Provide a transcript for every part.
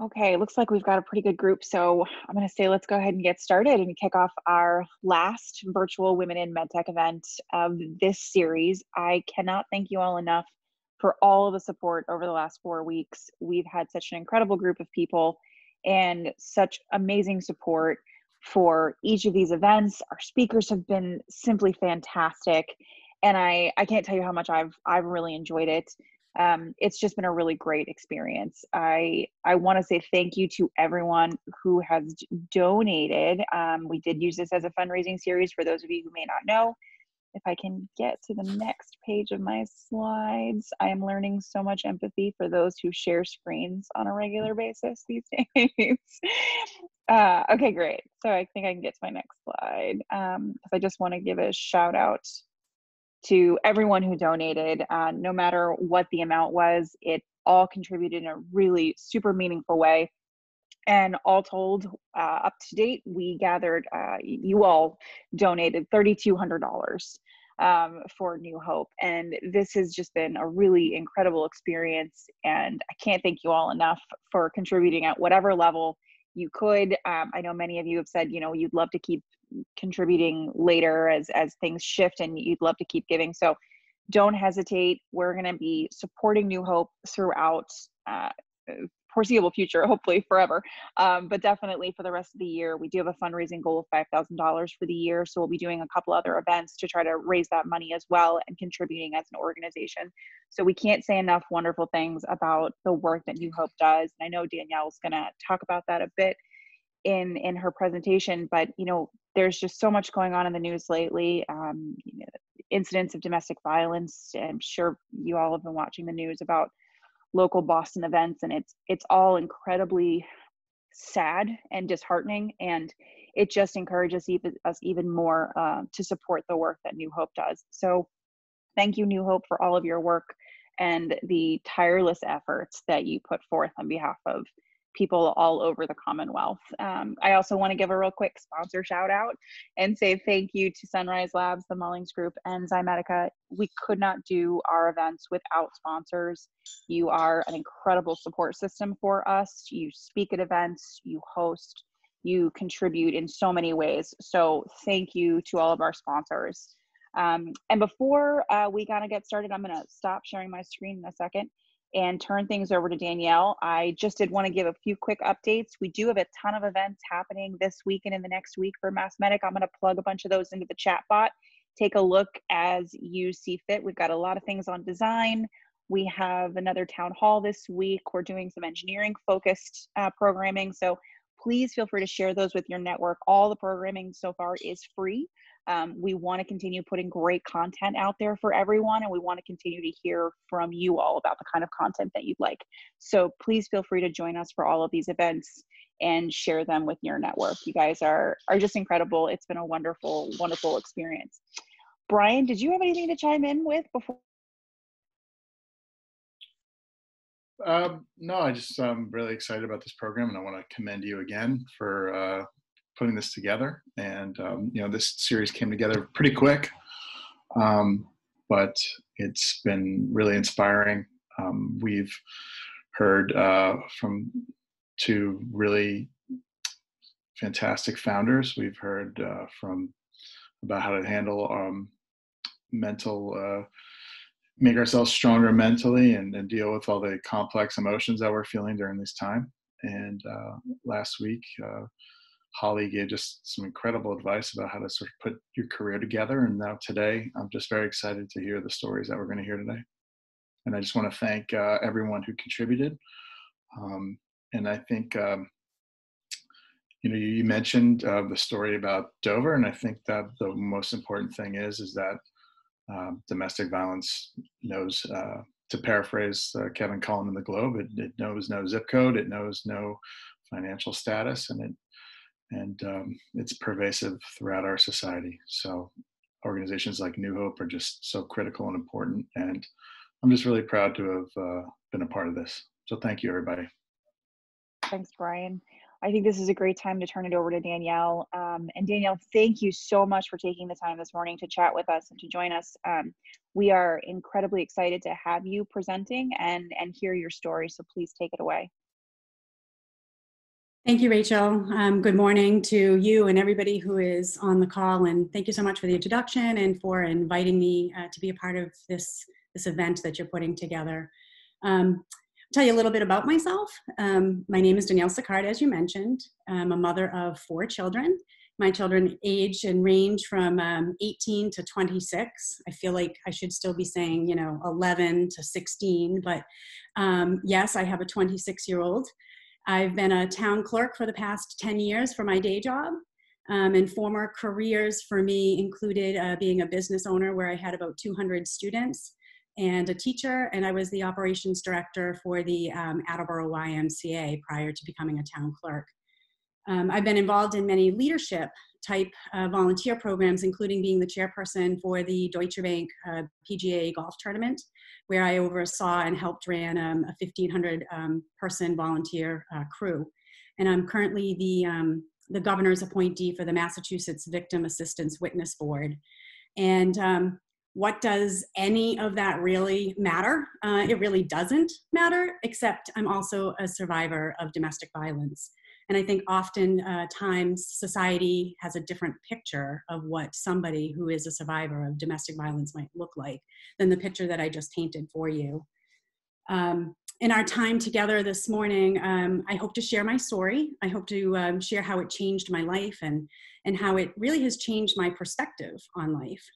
Okay, looks like we've got a pretty good group. So I'm going to say let's go ahead and get started and kick off our last virtual Women in MedTech event of this series. I cannot thank you all enough for all of the support over the last 4 weeks. We've had such an incredible group of people and such amazing support for each of these events. Our speakers have been simply fantastic, and I can't tell you how much I've really enjoyed it. It's just been a really great experience. I want to say thank you to everyone who has donated. We did use this as a fundraising series for those of you who may not know. If I can get to the next page of my slides, I am learning so much empathy for those who share screens on a regular basis these days. Okay, great. So I think I can get to my next slide because I just want to give a shout out to everyone who donated. No matter what the amount was, it all contributed in a really super meaningful way. And all told, up to date, we gathered, you all donated $3,200 for New Hope. And this has just been a really incredible experience. And I can't thank you all enough for contributing at whatever level you could. I know many of you have said, you'd love to keep contributing later as things shift and you'd love to keep giving. So don't hesitate. We're going to be supporting New Hope throughout foreseeable future, hopefully forever, but definitely for the rest of the year. We do have a fundraising goal of $5,000 for the year, so we'll be doing a couple other events to try to raise that money as well and contributing as an organization. So we can't say enough wonderful things about the work that New Hope does. And I know Danielle's going to talk about that a bit in her presentation, but there's just so much going on in the news lately. Incidents of domestic violence. I'm sure you all have been watching the news about local Boston events, and it's all incredibly sad and disheartening, and it just encourages us even more to support the work that New Hope does. So thank you, New Hope, for all of your work and the tireless efforts that you put forth on behalf of people all over the Commonwealth. I also want to give a real quick sponsor shout out and say thank you to Sunrise Labs, the Mullings Group, and Zymedica. We could not do our events without sponsors. You are an incredible support system for us. You speak at events, you host, you contribute in so many ways. So thank you to all of our sponsors. And before we kind of get started, I'm going to stop sharing my screen in a second and turn things over to Danielle. I just did want to give a few quick updates. We do have a ton of events happening this week and in the next week for MassMedic. I'm going to plug a bunch of those into the chat bot. Take a look as you see fit. We've got a lot of things on design. We have another town hall this week. We're doing some engineering focused programming. So please feel free to share those with your network. All the programming so far is free. We want to continue putting great content out there for everyone, and we want to continue to hear from you all about the kind of content that you'd like. So please feel free to join us for all of these events and share them with your network. You guys are just incredible. It's been a wonderful, wonderful experience. Brian, did you have anything to chime in with before? No, I'm really excited about this program, and I want to commend you again for putting this together. And this series came together pretty quick, but it's been really inspiring. We've heard from two really fantastic founders. We've heard from about how to handle mental make ourselves stronger mentally and deal with all the complex emotions that we're feeling during this time. And last week, Holly gave just some incredible advice about how to sort of put your career together. And now today, I'm just very excited to hear the stories that we're going to hear today. And I just want to thank everyone who contributed. And I think, you mentioned the story about Dover, and I think that the most important thing is that domestic violence knows, to paraphrase Kevin Cullen in the Globe, it knows no zip code, it knows no financial status, and it's pervasive throughout our society. So organizations like New Hope are just so critical and important, and I'm just really proud to have been a part of this. So thank you, everybody. Thanks, Brian. I think this is a great time to turn it over to Danielle. And Danielle, thank you so much for taking the time this morning to chat with us and to join us. We are incredibly excited to have you presenting and hear your story. So please take it away. Thank you, Rachel. Good morning to you and everybody who is on the call, and thank you so much for the introduction and for inviting me to be a part of this event that you're putting together. I'll tell you a little bit about myself. My name is Danielle Sicard, as you mentioned. I'm a mother of 4 children. My children age and range from 18 to 26. I feel like I should still be saying, 11 to 16, but yes, I have a 26-year-old. I've been a town clerk for the past 10 years for my day job, and former careers for me included being a business owner where I had about 200 students and a teacher, and I was the operations director for the Attleboro YMCA prior to becoming a town clerk. I've been involved in many leadership type volunteer programs, including being the chairperson for the Deutsche Bank PGA golf tournament, where I oversaw and helped ran a 1,500 person volunteer crew. And I'm currently the governor's appointee for the Massachusetts Victim Assistance Witness Board. And what does any of that really matter? It really doesn't matter, except I'm also a survivor of domestic violence. And I think often times society has a different picture of what somebody who is a survivor of domestic violence might look like than the picture that I just painted for you. In our time together this morning, I hope to share my story. I hope to share how it changed my life and how it really has changed my perspective on life.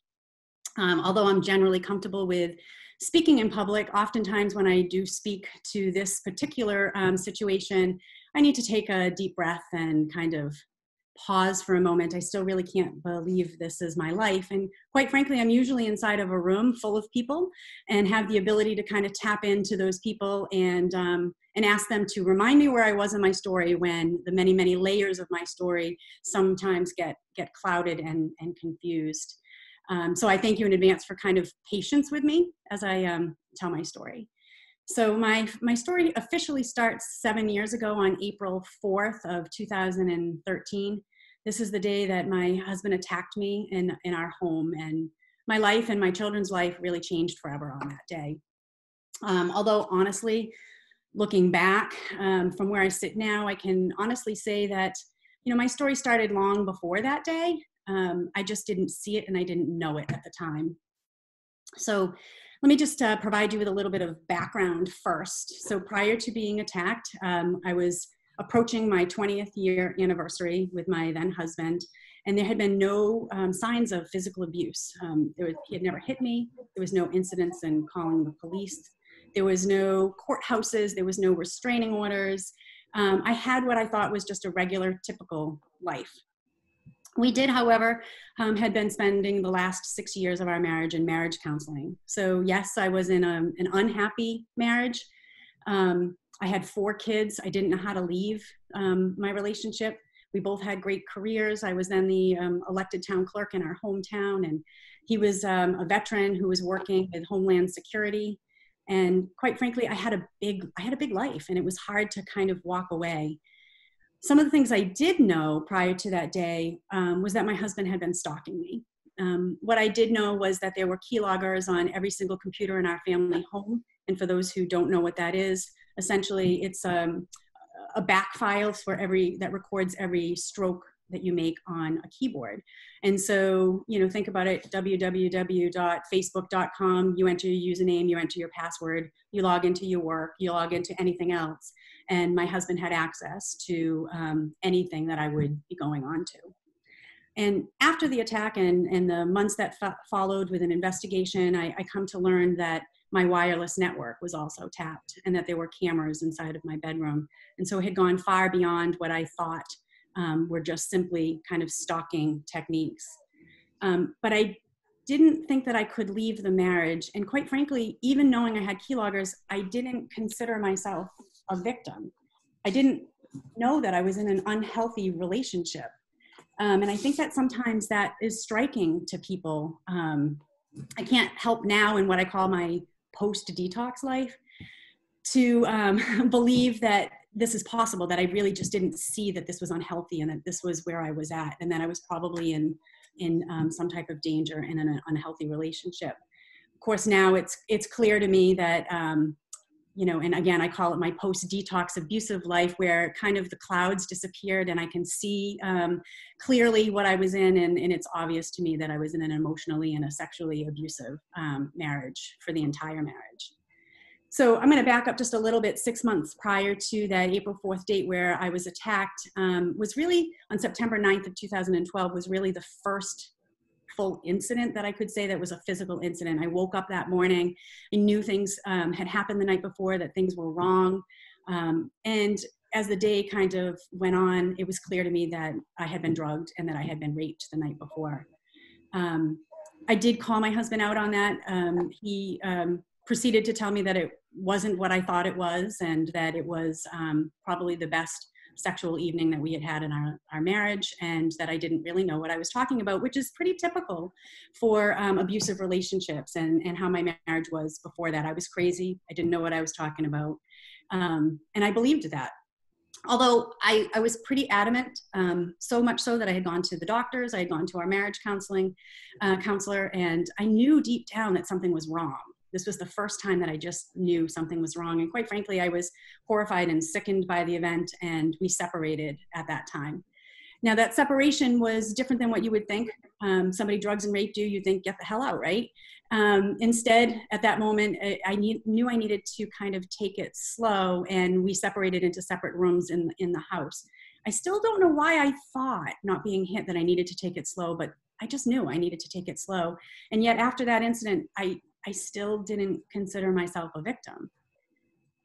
Although I'm generally comfortable with speaking in public, oftentimes when I do speak to this particular situation, I need to take a deep breath and kind of pause for a moment. I still really can't believe this is my life. And quite frankly, I'm usually inside of a room full of people and have the ability to kind of tap into those people and ask them to remind me where I was in my story when the many, many layers of my story sometimes get clouded and confused. So I thank you in advance for kind of patience with me as I tell my story. So my story officially starts 7 years ago on April 4th of 2013. This is the day that my husband attacked me in our home, and my life and my children's life really changed forever on that day. Although honestly, looking back from where I sit now, I can honestly say that, my story started long before that day. I just didn't see it and I didn't know it at the time. So let me just provide you with a little bit of background first. So prior to being attacked, I was approaching my 20th year anniversary with my then husband, and there had been no signs of physical abuse. He had never hit me. There was no incidents in calling the police. There was no courthouses. There was no restraining orders. I had what I thought was just a regular, typical life. We did, however, had been spending the last 6 years of our marriage in marriage counseling. So yes, I was in an unhappy marriage. I had 4 kids. I didn't know how to leave my relationship. We both had great careers. I was then the elected town clerk in our hometown, and he was a veteran who was working with Homeland Security. And quite frankly, I had a big life, and it was hard to kind of walk away. Some of the things I did know prior to that day was that my husband had been stalking me. What I did know was that there were keyloggers on every single computer in our family home. And for those who don't know what that is, essentially it's a back file that records every stroke that you make on a keyboard. And so, think about it, www.facebook.com, you enter your username, you enter your password, you log into your work, you log into anything else. And my husband had access to anything that I would be going on to. And after the attack and the months that followed with an investigation, I come to learn that my wireless network was also tapped and that there were cameras inside of my bedroom. And so it had gone far beyond what I thought were just simply kind of stalking techniques. But I didn't think that I could leave the marriage. And quite frankly, even knowing I had keyloggers, I didn't consider myself a victim. I didn't know that I was in an unhealthy relationship. And I think that sometimes that is striking to people. I can't help now in what I call my post-detox life to believe that this is possible, that I really just didn't see that this was unhealthy and that this was where I was at, and that I was probably in some type of danger in an unhealthy relationship. Of course, now it's clear to me that you know, and again, I call it my post-detox abusive life, where kind of the clouds disappeared and I can see clearly what I was in. And it's obvious to me that I was in an emotionally and a sexually abusive marriage for the entire marriage. So I'm going to back up just a little bit. 6 months prior to that April 4th date where I was attacked, was really on September 9th of 2012 was really the first full incident that I could say that was a physical incident. I woke up that morning, I knew things had happened the night before, that things were wrong. And as the day kind of went on, it was clear to me that I had been drugged and that I had been raped the night before. I did call my husband out on that. He proceeded to tell me that it wasn't what I thought it was, and that it was probably the best sexual evening that we had had in our marriage, and that I didn't really know what I was talking about, which is pretty typical for abusive relationships and how my marriage was before that. I was crazy. I didn't know what I was talking about. And I believed that. Although I was pretty adamant, so much so that I had gone to the doctors, I had gone to our marriage counselor, and I knew deep down that something was wrong. This was the first time that I just knew something was wrong. And quite frankly, I was horrified and sickened by the event, and we separated at that time. Now, that separation was different than what you would think. Somebody drugs and raped you, you think, get the hell out, right? Instead, at that moment, I knew I needed to kind of take it slow, and we separated into separate rooms in the house. I still don't know why I thought, not being hit, that I needed to take it slow, but I just knew I needed to take it slow. And yet after that incident, I still didn't consider myself a victim.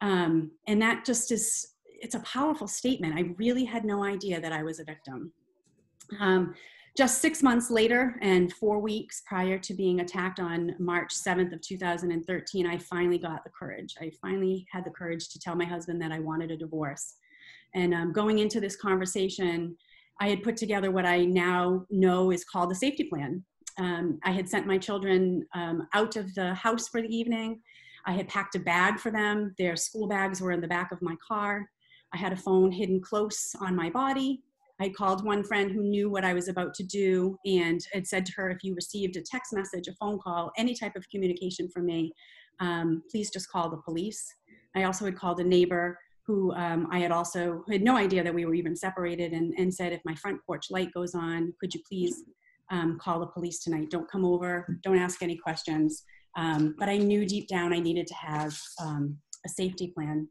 And that just is, it's a powerful statement. I really had no idea that I was a victim. Just 6 months later and 4 weeks prior to being attacked on March 7th of 2013, I finally got the courage. I finally had the courage to tell my husband that I wanted a divorce. And going into this conversation, I had put together what I now know is called a safety plan. I had sent my children out of the house for the evening. I had packed a bag for them. Their school bags were in the back of my car. I had a phone hidden close on my body. I called one friend who knew what I was about to do and had said to her, if you received a text message, a phone call, any type of communication from me, please just call the police. I also had called a neighbor who I had also had no idea that we were even separated, and said, if my front porch light goes on, could you please call the police tonight? Don't come over, don't ask any questions. But I knew deep down I needed to have a safety plan.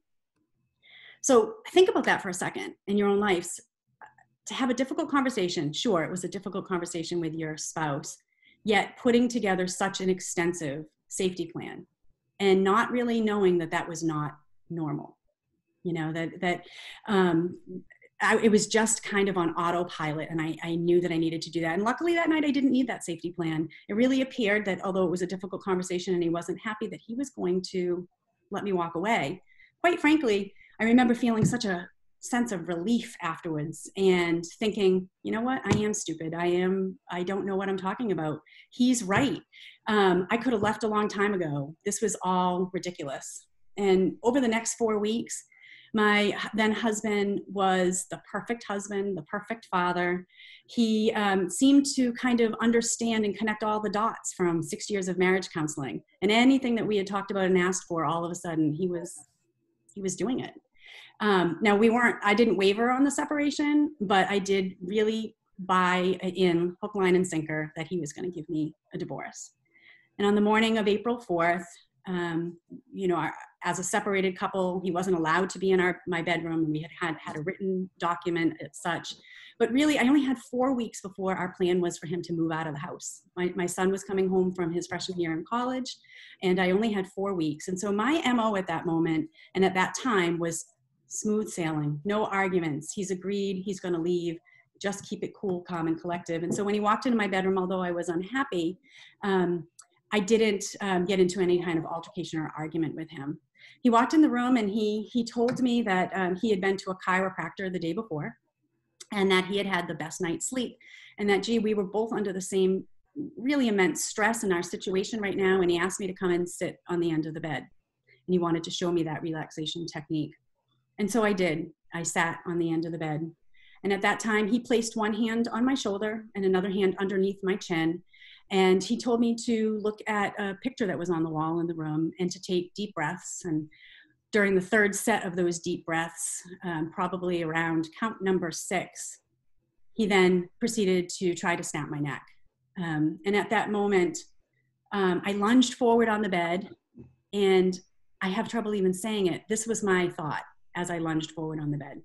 So think about that for a second in your own lives. To have a difficult conversation, sure, it was a difficult conversation with your spouse, yet putting together such an extensive safety plan and not really knowing that that was not normal. You know, it was just kind of on autopilot, and I knew that I needed to do that. And luckily that night I didn't need that safety plan. It really appeared that although it was a difficult conversation and he wasn't happy, that he was going to let me walk away. Quite frankly, I remember feeling such a sense of relief afterwards and thinking, you know what, I am stupid. I don't know what I'm talking about. He's right. I could have left a long time ago. This was all ridiculous. And over the next 4 weeks, my then husband was the perfect husband, the perfect father. He seemed to kind of understand and connect all the dots from 6 years of marriage counseling. And anything that we had talked about and asked for, all of a sudden he was doing it. Now I didn't waver on the separation, but I did really buy in hook, line, and sinker that he was going to give me a divorce. And on the morning of April 4th, as a separated couple, he wasn't allowed to be in my bedroom, and we had a written document as such. But really, I only had 4 weeks before our plan was for him to move out of the house. My son was coming home from his freshman year in college, and I only had 4 weeks. And so my MO at that moment and at that time was smooth sailing, no arguments. He's agreed, he's going to leave. Just keep it cool, calm, and collective. And so when he walked into my bedroom, although I was unhappy, I didn't get into any kind of altercation or argument with him. He walked in the room and he told me that he had been to a chiropractor the day before, and that he had had the best night's sleep, and that, gee, we were both under the same really immense stress in our situation right now, and he asked me to come and sit on the end of the bed, and he wanted to show me that relaxation technique. And so I did. I sat on the end of the bed, and at that time he placed one hand on my shoulder and another hand underneath my chin. And he told me to look at a picture that was on the wall in the room and to take deep breaths. And during the third set of those deep breaths, probably around count number 6, he then proceeded to try to snap my neck. And at that moment, I lunged forward on the bed, and I have trouble even saying it. This was my thought as I lunged forward on the bed.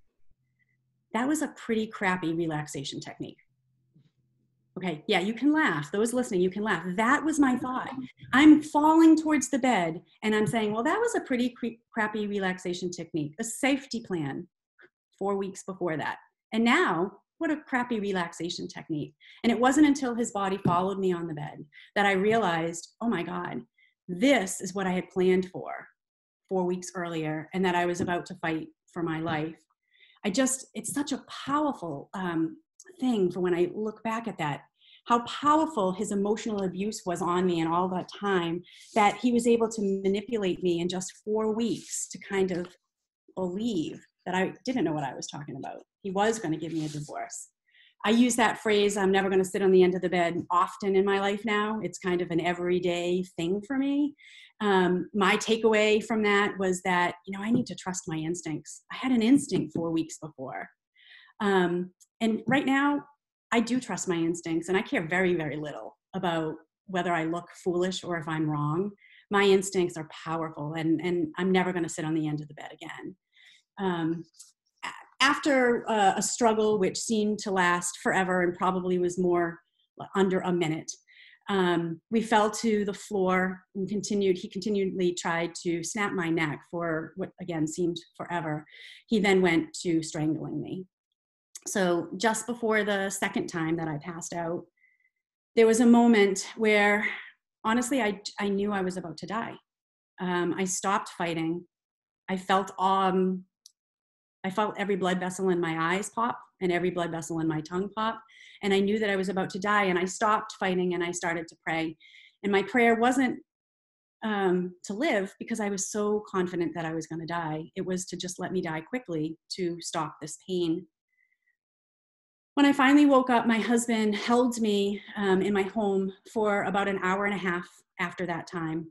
That was a pretty crappy relaxation technique. Okay, yeah, you can laugh. Those listening, you can laugh. That was my thought. I'm falling towards the bed, and I'm saying, well, that was a pretty crappy relaxation technique, a safety plan 4 weeks before that. And now, what a crappy relaxation technique. And it wasn't until his body followed me on the bed that I realized, oh my God, this is what I had planned for 4 weeks earlier, and that I was about to fight for my life. It's such a powerful thing for when I look back at that, how powerful his emotional abuse was on me and all that time, that he was able to manipulate me in just 4 weeks to kind of believe that I didn't know what I was talking about. He was going to give me a divorce. I use that phrase, I'm never going to sit on the end of the bed, often in my life now. It's kind of an everyday thing for me. My takeaway from that was that, I need to trust my instincts. I had an instinct 4 weeks before. And right now, I do trust my instincts, and I care very, very little about whether I look foolish or if I'm wrong. My instincts are powerful, and I'm never going to sit on the end of the bed again. After a struggle which seemed to last forever and probably was more under a minute, we fell to the floor and he continually tried to snap my neck for what again seemed forever. He then went to strangling me. So just before the second time that I passed out, there was a moment where honestly I knew I was about to die. I stopped fighting. I felt every blood vessel in my eyes pop and every blood vessel in my tongue pop. And I knew that I was about to die, and I stopped fighting and I started to pray. And my prayer wasn't to live because I was so confident that I was going to die. It was to just let me die quickly to stop this pain. When I finally woke up, my husband held me in my home for about an hour and a half after that time.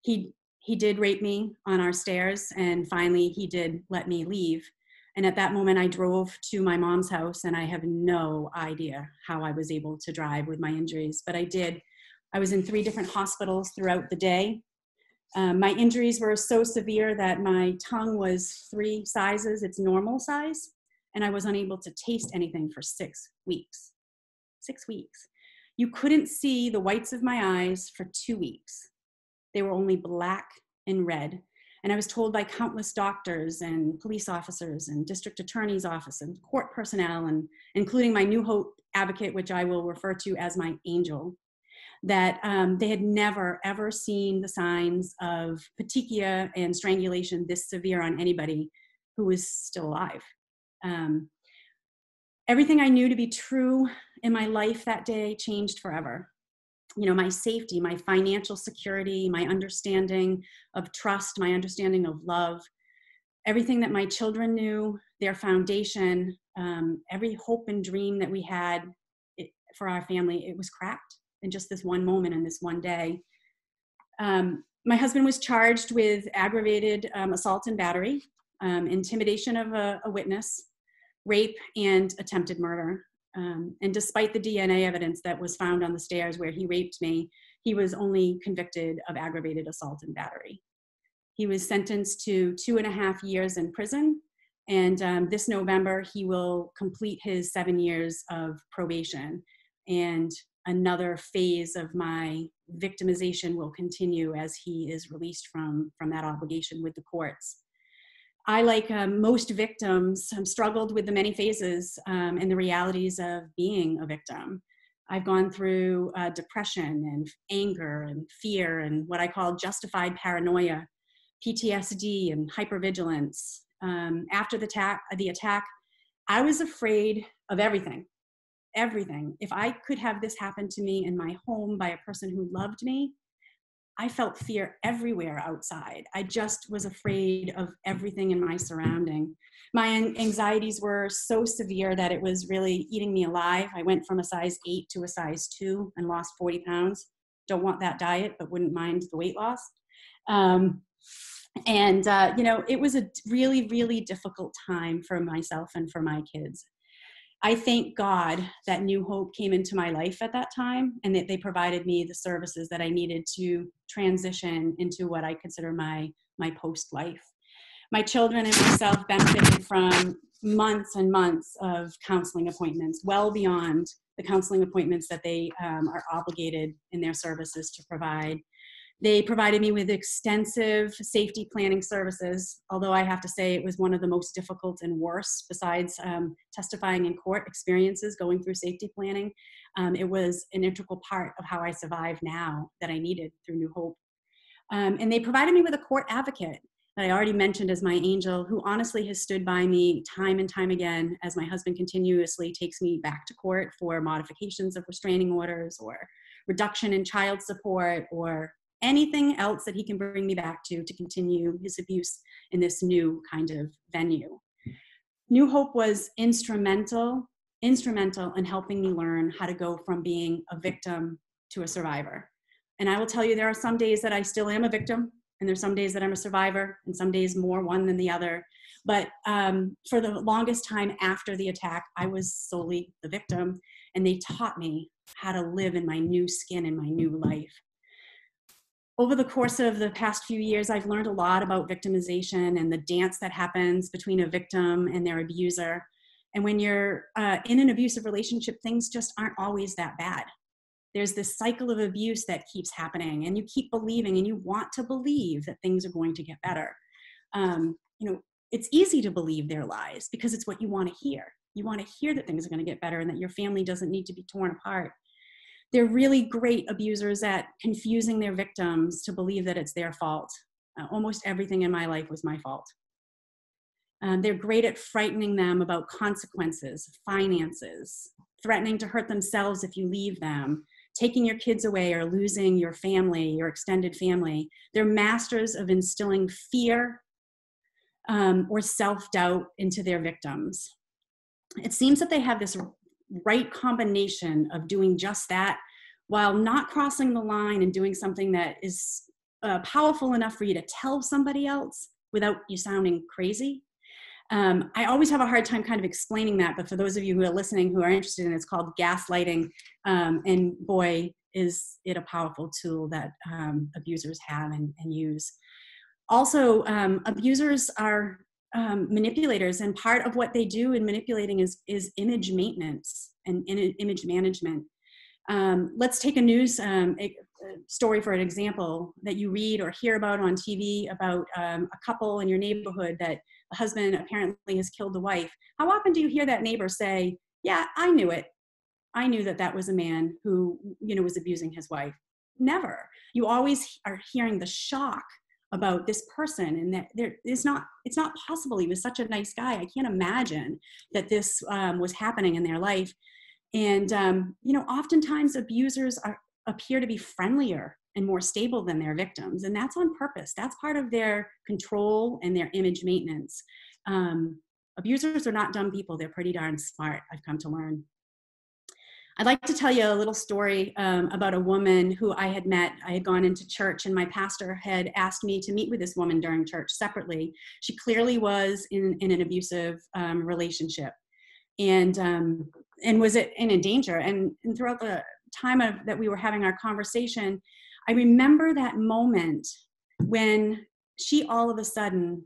He did rape me on our stairs, and finally he did let me leave. And at that moment I drove to my mom's house, and I have no idea how I was able to drive with my injuries, but I did. I was in 3 different hospitals throughout the day. My injuries were so severe that my tongue was 3 sizes its normal size, and I was unable to taste anything for 6 weeks. 6 weeks. You couldn't see the whites of my eyes for 2 weeks. They were only black and red. And I was told by countless doctors and police officers and district attorney's office and court personnel, and including my New Hope advocate, which I will refer to as my angel, that they had never, ever seen the signs of petechia and strangulation this severe on anybody who was still alive. Everything I knew to be true in my life that day changed forever. My safety, my financial security, my understanding of trust, my understanding of love, everything that my children knew, their foundation, every hope and dream that we had for our family, it was cracked in just this one moment and this one day. My husband was charged with aggravated assault and battery, intimidation of a witness, rape, and attempted murder. And despite the DNA evidence that was found on the stairs where he raped me, he was only convicted of aggravated assault and battery. He was sentenced to 2.5 years in prison. And this November, he will complete his 7 years of probation. And another phase of my victimization will continue as he is released from that obligation with the courts. I, like most victims, struggled with the many phases and the realities of being a victim. I've gone through depression and anger and fear and what I call justified paranoia, PTSD and hypervigilance. After the attack, I was afraid of everything. If I could have this happen to me in my home by a person who loved me, I felt fear everywhere outside. I just was afraid of everything in my surrounding. My anxieties were so severe that it was really eating me alive. I went from a size 8 to a size 2 and lost 40 pounds. Don't want that diet, but wouldn't mind the weight loss. And, it was a really, really difficult time for myself and for my kids. I thank God that New Hope came into my life at that time, and that they provided me the services that I needed to transition into what I consider my post-life. My children and myself benefited from months and months of counseling appointments, well beyond the counseling appointments that they are obligated in their services to provide. They provided me with extensive safety planning services, although I have to say it was one of the most difficult and worst, besides testifying in court experiences going through safety planning. It was an integral part of how I survive now that I needed through New Hope. And they provided me with a court advocate that I already mentioned as my angel, who honestly has stood by me time and time again as my husband continuously takes me back to court for modifications of restraining orders or reduction in child support or anything else that he can bring me back to continue his abuse in this new kind of venue. New Hope was instrumental in helping me learn how to go from being a victim to a survivor. And I will tell you, there are some days that I still am a victim, and there's some days that I'm a survivor, and some days more one than the other. But for the longest time after the attack, I was solely the victim, and they taught me how to live in my new skin and my new life. Over the course of the past few years, I've learned a lot about victimization and the dance that happens between a victim and their abuser. And when you're in an abusive relationship, things just aren't always that bad. There's this cycle of abuse that keeps happening, and you keep believing, and you want to believe that things are going to get better. It's easy to believe their lies because it's what you want to hear. You want to hear that things are going to get better and that your family doesn't need to be torn apart. They're really great abusers at confusing their victims to believe that it's their fault. Almost everything in my life was my fault. They're great at frightening them about consequences, finances, threatening to hurt themselves if you leave them, taking your kids away or losing your family, your extended family. They're masters of instilling fear or self-doubt into their victims. It seems that they have this right combination of doing just that while not crossing the line and doing something that is powerful enough for you to tell somebody else without you sounding crazy. I always have a hard time kind of explaining that, but for those of you who are listening who are interested in it, it's called gaslighting, and boy, is it a powerful tool that abusers have and use. Also, abusers are manipulators, and part of what they do in manipulating is image maintenance and image management. Let's take a news story for an example that you read or hear about on TV about a couple in your neighborhood that the husband apparently has killed the wife. How often do you hear that neighbor say, yeah, I knew it. I knew that was a man who, was abusing his wife. Never. You always are hearing the shock about this person, and that it's not possible. He was such a nice guy. I can't imagine that this was happening in their life. And, oftentimes abusers appear to be friendlier and more stable than their victims. And that's on purpose. That's part of their control and their image maintenance. Abusers are not dumb people. They're pretty darn smart, I've come to learn. I'd like to tell you a little story about a woman who I had met. I had gone into church, and my pastor had asked me to meet with this woman during church separately. She clearly was in an abusive relationship and was in danger. And throughout the time that we were having our conversation, I remember that moment when she all of a sudden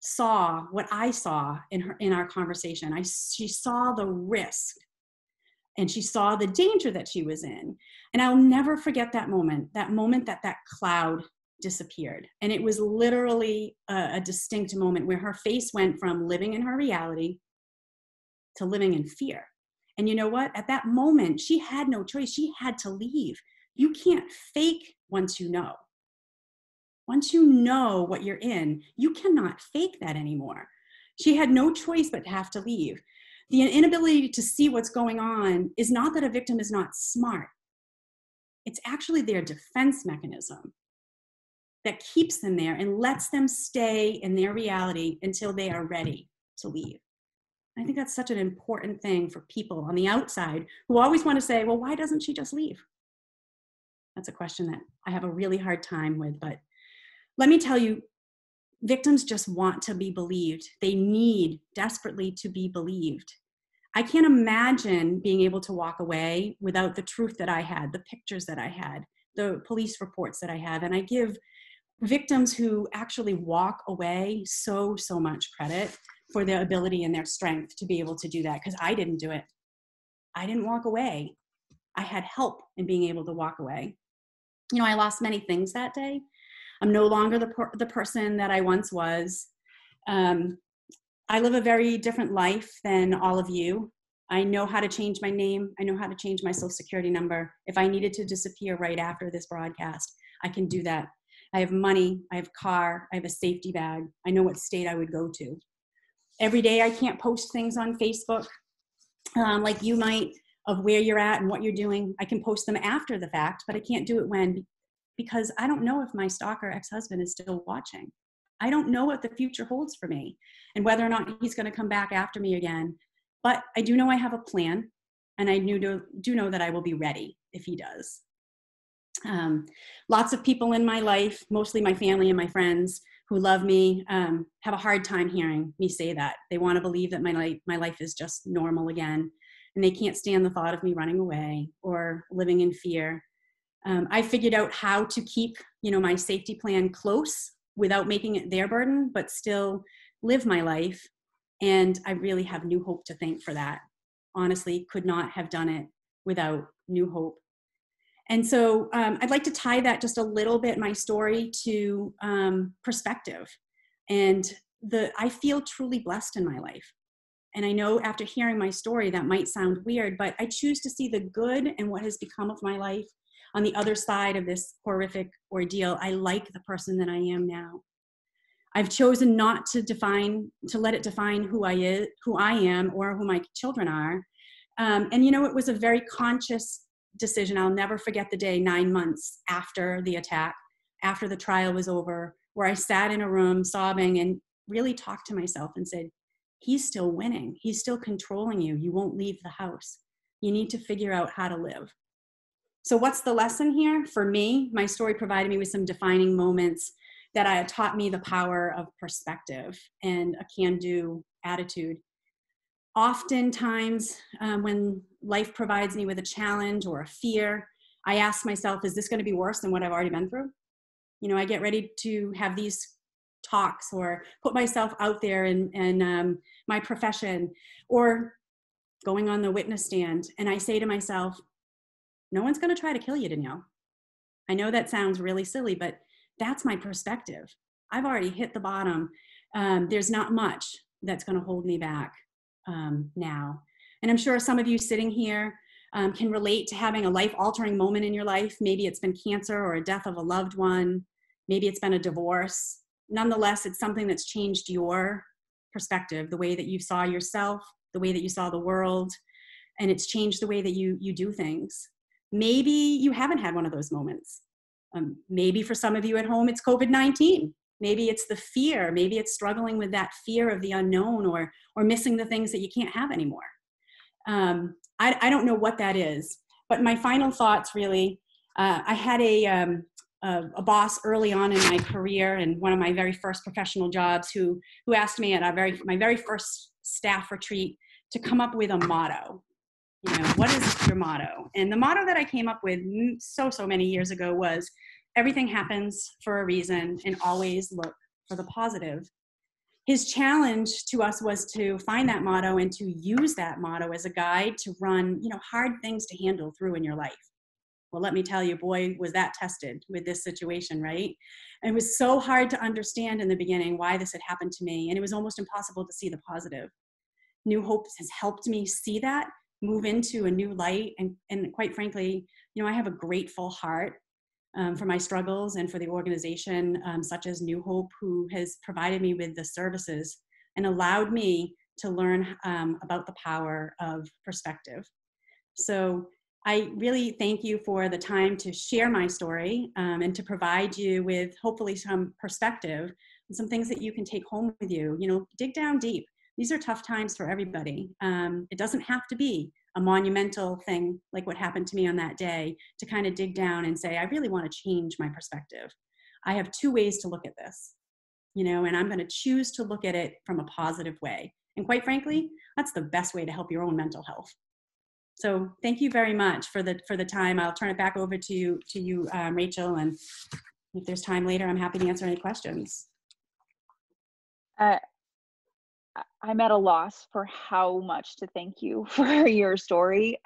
saw what I saw in our conversation. She saw the risk, and she saw the danger that she was in. And I'll never forget that moment that cloud disappeared. And it was literally a distinct moment where her face went from living in her reality to living in fear. And you know what? At that moment, she had no choice. She had to leave. You can't fake once you know. Once you know what you're in, you cannot fake that anymore. She had no choice but to have to leave. The inability to see what's going on is not that a victim is not smart. It's actually their defense mechanism that keeps them there and lets them stay in their reality until they are ready to leave. I think that's such an important thing for people on the outside who always want to say, well, why doesn't she just leave? That's a question that I have a really hard time with. But let me tell you, victims just want to be believed. They need desperately to be believed. I can't imagine being able to walk away without the truth that I had, the pictures that I had, the police reports that I have. And I give victims who actually walk away so much credit for their ability and their strength to be able to do that, because I didn't do it. I didn't walk away. I had help in being able to walk away. You know, I lost many things that day. I'm no longer the person that I once was. I live a very different life than all of you. I know how to change my name. I know how to change my social security number. If I needed to disappear right after this broadcast, I can do that. I have money, I have a car, I have a safety bag. I know what state I would go to. Every day I can't post things on Facebook like you might, of where you're at and what you're doing. I can post them after the fact, but I can't do it because I don't know if my stalker ex-husband is still watching. I don't know what the future holds for me and whether or not he's going to come back after me again. But I do know I have a plan, and I do know that I will be ready if he does. Lots of people in my life, mostly my family and my friends who love me, have a hard time hearing me say that. They want to believe that my life is just normal again, and they can't stand the thought of me running away or living in fear. I figured out how to keep, my safety plan close without making it their burden, but still live my life. And I really have New Hope to thank for that. Honestly, could not have done it without New Hope. And so I'd like to tie that just a little bit, my story, to perspective. And I feel truly blessed in my life. And I know after hearing my story, that might sound weird, but I choose to see the good and what has become of my life on the other side of this horrific ordeal. I like the person that I am now. I've chosen not to let it define who I am or who my children are. And it was a very conscious decision. I'll never forget the day 9 months after the attack, after the trial was over, where I sat in a room sobbing and really talked to myself and said, he's still winning. He's still controlling you. You won't leave the house. You need to figure out how to live. So what's the lesson here? For me, my story provided me with some defining moments that taught me the power of perspective and a can-do attitude. Oftentimes, when life provides me with a challenge or a fear, I ask myself, is this going to be worse than what I've already been through? I get ready to have these talks or put myself out there in my profession or going on the witness stand. And I say to myself, no one's going to try to kill you, Danielle. I know that sounds really silly, but that's my perspective. I've already hit the bottom. There's not much that's going to hold me back now. And I'm sure some of you sitting here can relate to having a life-altering moment in your life. Maybe it's been cancer or a death of a loved one. Maybe it's been a divorce. Nonetheless, it's something that's changed your perspective, the way that you saw yourself, the way that you saw the world, and it's changed the way that you do things. Maybe you haven't had one of those moments. Maybe for some of you at home, it's COVID-19. Maybe it's the fear. Maybe it's struggling with that fear of the unknown or missing the things that you can't have anymore. I don't know what that is, but my final thoughts really, I had a boss early on in my career and one of my very first professional jobs who asked me at my very first staff retreat to come up with a motto. What is your motto? And the motto that I came up with so many years ago was, everything happens for a reason and always look for the positive. His challenge to us was to find that motto and to use that motto as a guide to run, hard things to handle through in your life. Well, let me tell you, boy, was that tested with this situation, right? And it was so hard to understand in the beginning why this had happened to me. And it was almost impossible to see the positive. New Hope has helped me see that, move into a new light. And quite frankly, I have a grateful heart for my struggles and for the organization such as New Hope, who has provided me with the services and allowed me to learn about the power of perspective. So I really thank you for the time to share my story and to provide you with hopefully some perspective and some things that you can take home with you. Dig down deep. These are tough times for everybody. It doesn't have to be a monumental thing like what happened to me on that day to kind of dig down and say, I really want to change my perspective. I have two ways to look at this. and I'm going to choose to look at it from a positive way. And quite frankly, that's the best way to help your own mental health. So thank you very much for the time. I'll turn it back over to you, Rachel. And if there's time later, I'm happy to answer any questions. I'm at a loss for how much to thank you for your story.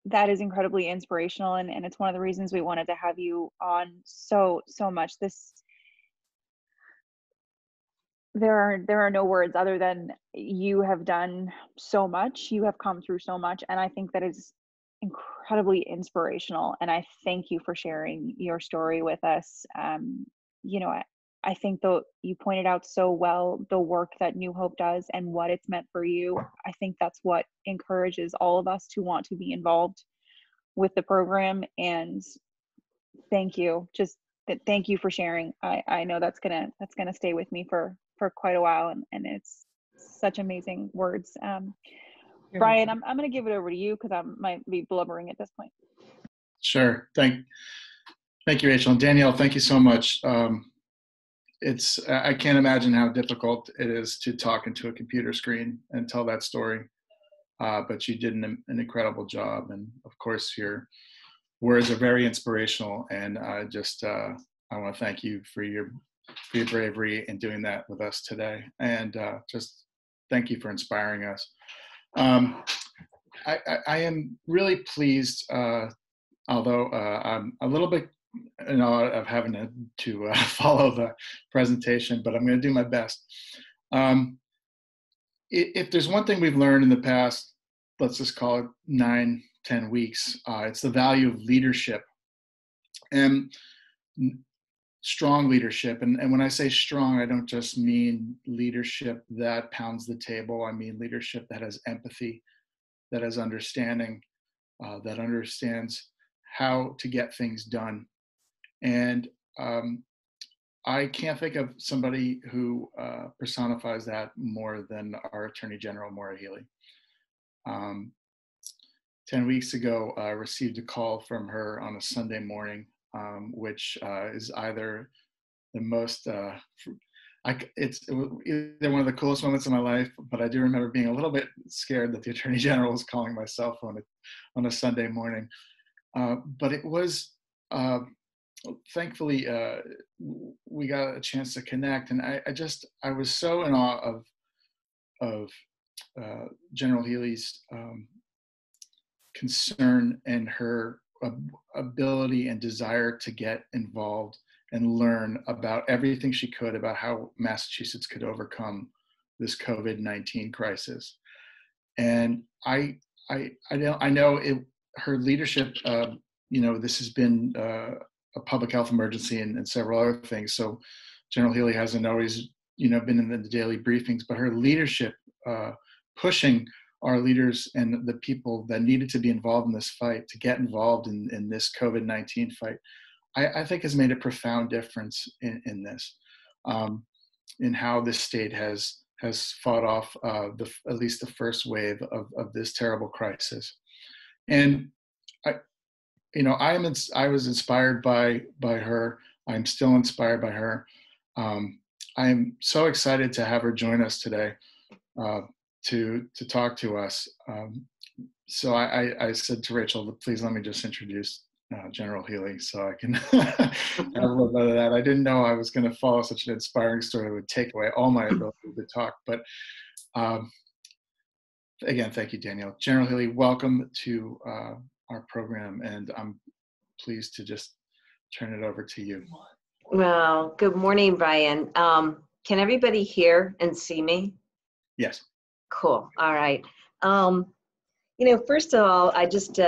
That is incredibly inspirational, and it's one of the reasons we wanted to have you on so much. There are no words other than you have done so much, you have come through so much, and I think that is incredibly inspirational, and I thank you for sharing your story with us. I think though you pointed out so well the work that New Hope does and what it's meant for you. I think that's what encourages all of us to want to be involved with the program. And thank you, thank you for sharing. I know that's gonna stay with me for quite a while, and it's such amazing words. Brian, I'm gonna give it over to you because I might be blubbering at this point. Sure. Thank you, Rachel. And Danielle, thank you so much. I can't imagine how difficult it is to talk into a computer screen and tell that story, but you did an incredible job. And of course, your words are very inspirational. And I want to thank you for your bravery in doing that with us today. And just thank you for inspiring us. I am really pleased, although I'm a little bit of having to follow the presentation, but I'm going to do my best. If there's one thing we've learned in the past, let's just call it 9-10 weeks, it's the value of leadership and strong leadership. And when I say strong, I don't just mean leadership that pounds the table. I mean leadership that has empathy, that has understanding, that understands how to get things done. And I can't think of somebody who personifies that more than our Attorney General, Maura Healey. 10 weeks ago, I received a call from her on a Sunday morning, which is either the most, it's either one of the coolest moments of my life, but I do remember being a little bit scared that the Attorney General was calling my cell phone on a Sunday morning. But it was, thankfully, we got a chance to connect, and I was so in awe of General Healey's concern and her ability and desire to get involved and learn about everything she could about how Massachusetts could overcome this COVID-19 crisis. And I know her leadership. This has been a public health emergency and several other things. So General Healey hasn't always, been in the daily briefings, but her leadership, pushing our leaders and the people that needed to be involved in this fight to get involved in this COVID-19 fight, I think has made a profound difference in this, in how this state has fought off at least the first wave of this terrible crisis. And I was inspired by her. I'm still inspired by her. I'm so excited to have her join us today to talk to us. So I said to Rachel, please let me just introduce General Healey so I can have a little bit of that. I didn't know I was going to follow such an inspiring story that would take away all my ability to talk. But again, thank you, Danielle. General Healey, welcome to our program, and I'm pleased to just turn it over to you. Well, good morning, Brian. Can everybody hear and see me? Yes. Cool. All right. First of all, I just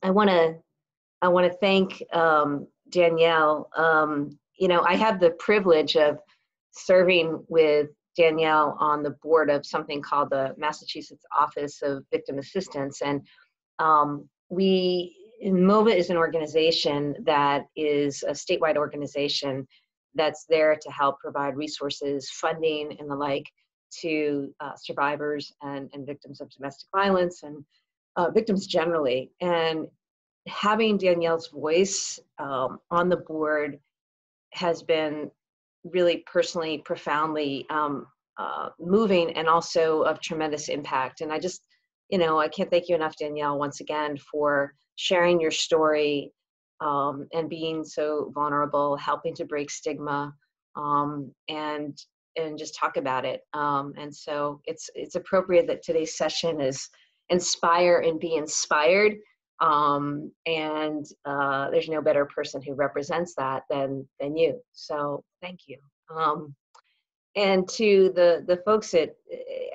I want to thank Danielle. I have the privilege of serving with Danielle on the board of something called the Massachusetts Office of Victim Assistance, and MOVA is an organization that is a statewide organization that's there to help provide resources, funding, and the like to survivors and victims of domestic violence and victims generally. And having Danielle's voice on the board has been really personally, profoundly moving, and also of tremendous impact. And I just, I can't thank you enough, Danielle, once again, for sharing your story and being so vulnerable, helping to break stigma, and just talk about it. And so it's appropriate that today's session is inspire and be inspired. And there's no better person who represents that than you. So thank you. And to the folks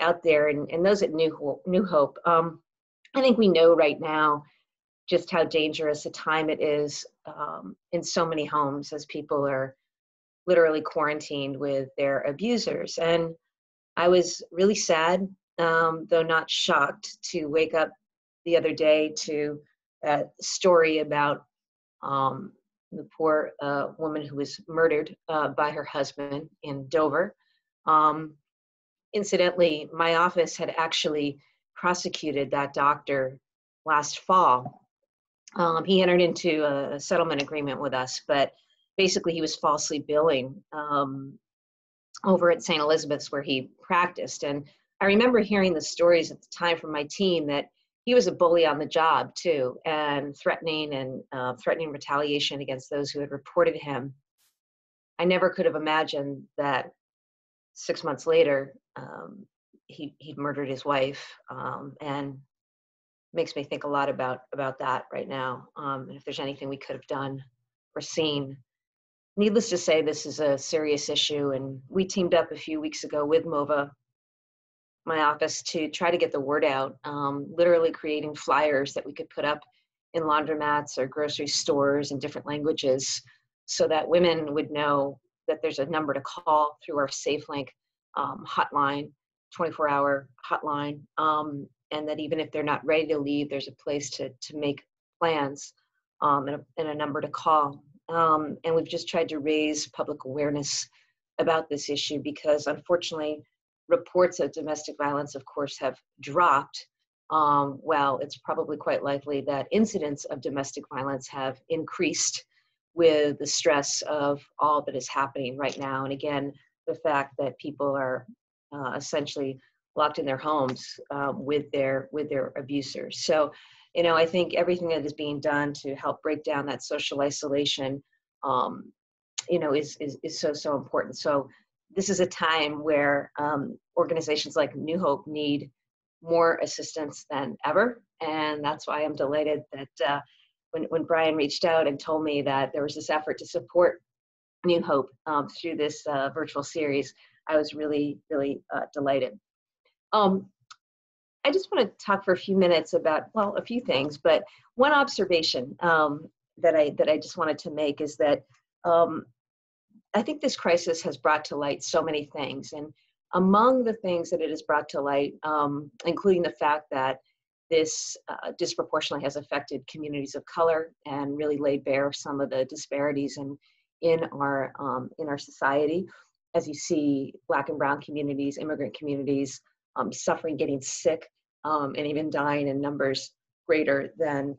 out there and those at New Hope, I think we know right now just how dangerous a time it is in so many homes as people are literally quarantined with their abusers. And I was really sad, though not shocked, to wake up the other day to a story about the poor woman who was murdered by her husband in Dover. Incidentally, my office had actually prosecuted that doctor last fall. He entered into a settlement agreement with us, but basically he was falsely billing over at St. Elizabeth's where he practiced. And I remember hearing the stories at the time from my team that he was a bully on the job too, and threatening retaliation against those who had reported him. I never could have imagined that 6 months later, he'd murdered his wife, and makes me think a lot about that right now. And if there's anything we could have done or seen. Needless to say, this is a serious issue, and we teamed up a few weeks ago with MOVA, my office, to try to get the word out, literally creating flyers that we could put up in laundromats or grocery stores in different languages so that women would know that there's a number to call through our SafeLink hotline, 24-hour hotline, and that even if they're not ready to leave, there's a place to make plans and a number to call. And we've just tried to raise public awareness about this issue because, unfortunately, reports of domestic violence, of course, have dropped. Well, it's probably quite likely that incidents of domestic violence have increased with the stress of all that is happening right now. And again, the fact that people are essentially locked in their homes with their abusers. So, I think everything that is being done to help break down that social isolation, is so important. So this is a time where organizations like New Hope need more assistance than ever. And that's why I'm delighted that when Brian reached out and told me that there was this effort to support New Hope through this virtual series, I was really, really delighted. I just want to talk for a few minutes about, well, a few things, but one observation that I just wanted to make is that I think this crisis has brought to light so many things. And among the things that it has brought to light, including the fact that this disproportionately has affected communities of color and really laid bare some of the disparities in our society, as you see Black and Brown communities, immigrant communities suffering, getting sick, and even dying in numbers greater than